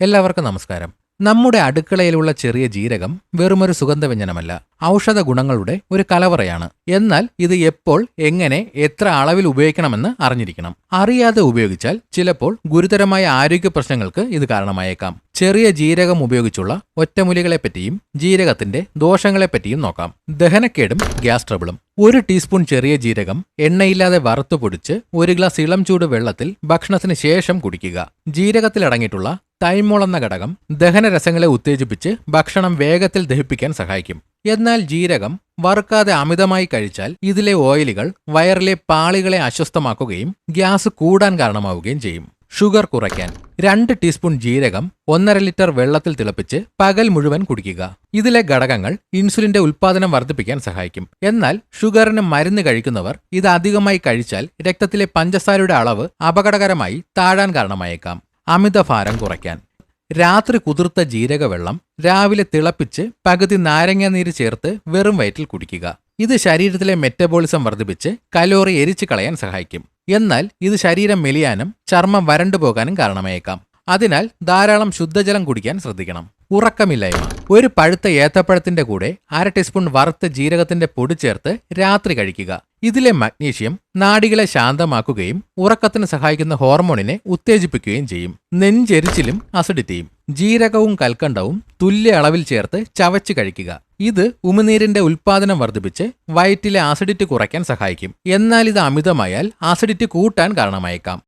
എല്ലാവർക്കും നമസ്കാരം. നമ്മുടെ അടുക്കളയിലുള്ള ചെറിയ ജീരകം വെറുമൊരു സുഗന്ധവ്യഞ്ജനമല്ല, ഔഷധ ഗുണങ്ങളുടെ ഒരു കലവറയാണ്. എന്നാൽ ഇത് എപ്പോൾ, എങ്ങനെ, എത്ര അളവിൽ ഉപയോഗിക്കണമെന്ന് അറിഞ്ഞിരിക്കണം. അറിയാതെ ഉപയോഗിച്ചാൽ ചിലപ്പോൾ ഗുരുതരമായ ആരോഗ്യ പ്രശ്നങ്ങൾക്ക് ഇത് കാരണമായേക്കാം. ചെറിയ ജീരകം ഉപയോഗിച്ചുള്ള ഒറ്റമൂലികളെപ്പറ്റിയും ജീരകത്തിന്റെ ദോഷങ്ങളെപ്പറ്റിയും നോക്കാം. ദഹനക്കേടും ഗ്യാസ് ട്രബിളും. 1 ടീസ്പൂൺ ചെറിയ ജീരകം എണ്ണയില്ലാതെ വറുത്തു പൊടിച്ച് 1 ഗ്ലാസ് ഇളം ചൂട് വെള്ളത്തിൽ ഭക്ഷണത്തിന് ശേഷം കുടിക്കുക. ജീരകത്തിൽ അടങ്ങിയിട്ടുള്ള തൈമോൾ എന്ന ഘടകം ദഹനരസങ്ങളെ ഉത്തേജിപ്പിച്ച് ഭക്ഷണം വേഗത്തിൽ ദഹിപ്പിക്കാൻ സഹായിക്കും. എന്നാൽ ജീരകം വറുക്കാതെ അമിതമായി കഴിച്ചാൽ ഇതിലെ ഓയിലുകൾ വയറിലെ പാളികളെ അസ്വസ്ഥമാക്കുകയും ഗ്യാസ് കൂടാൻ കാരണമാവുകയും ചെയ്യും. ഷുഗർ കുറയ്ക്കാൻ 2 ടീസ്പൂൺ ജീരകം 1.5 ലിറ്റർ വെള്ളത്തിൽ തിളപ്പിച്ച് പകൽ മുഴുവൻ കുടിക്കുക. ഇതിലെ ഘടകങ്ങൾ ഇൻസുലിന്റെ ഉൽപ്പാദനം വർദ്ധിപ്പിക്കാൻ സഹായിക്കും. എന്നാൽ ഷുഗറിന് മരുന്ന് കഴിക്കുന്നവർ ഇത് അധികമായി കഴിച്ചാൽ രക്തത്തിലെ പഞ്ചസാരയുടെ അളവ് അപകടകരമായി താഴാൻ കാരണമായേക്കാം. അമിതഭാരം കുറയ്ക്കാൻ രാത്രി കുതിർത്ത ജീരകവെള്ളം രാവിലെ തിളപ്പിച്ച് പകുതി നാരങ്ങാനീര് ചേർത്ത് വെറും വയറ്റിൽ കുടിക്കുക. ഇത് ശരീരത്തിലെ മെറ്റബോളിസം വർദ്ധിപ്പിച്ച് കലോറി എരിച്ചു കളയാൻ സഹായിക്കും. എന്നാൽ ഇത് ശരീരം മെലിയാനും ചർമ്മം വരണ്ടുപോകാനും കാരണമായേക്കാം. അതിനാൽ ധാരാളം ശുദ്ധജലം കുടിക്കാൻ ശ്രദ്ധിക്കണം. ഉറക്കമില്ലായ്മ. ഒരു പഴുത്ത ഏത്തപ്പഴത്തിന്റെ കൂടെ 1/2 ടീസ്പൂൺ വറുത്ത ജീരകത്തിന്റെ പൊടി ചേർത്ത് രാത്രി കഴിക്കുക. ഇതിലെ മഗ്നീഷ്യം നാഡികളെ ശാന്തമാക്കുകയും ഉറക്കത്തിന് സഹായിക്കുന്ന ഹോർമോണിനെ ഉത്തേജിപ്പിക്കുകയും ചെയ്യും. നെഞ്ചെരിച്ചിലും അസിഡിറ്റിയും. ജീരകവും കൽക്കണ്ടവും തുല്യ അളവിൽ ചേർത്ത് ചവച്ച് കഴിക്കുക. ഇത് ഉമിനീരിന്റെ ഉൽപ്പാദനം വർദ്ധിപ്പിച്ച് വയറ്റിലെ ആസിഡിറ്റി കുറയ്ക്കാൻ സഹായിക്കും. എന്നാൽ ഇത് അമിതമായാൽ ആസിഡിറ്റി കൂട്ടാൻ കാരണമായേക്കാം.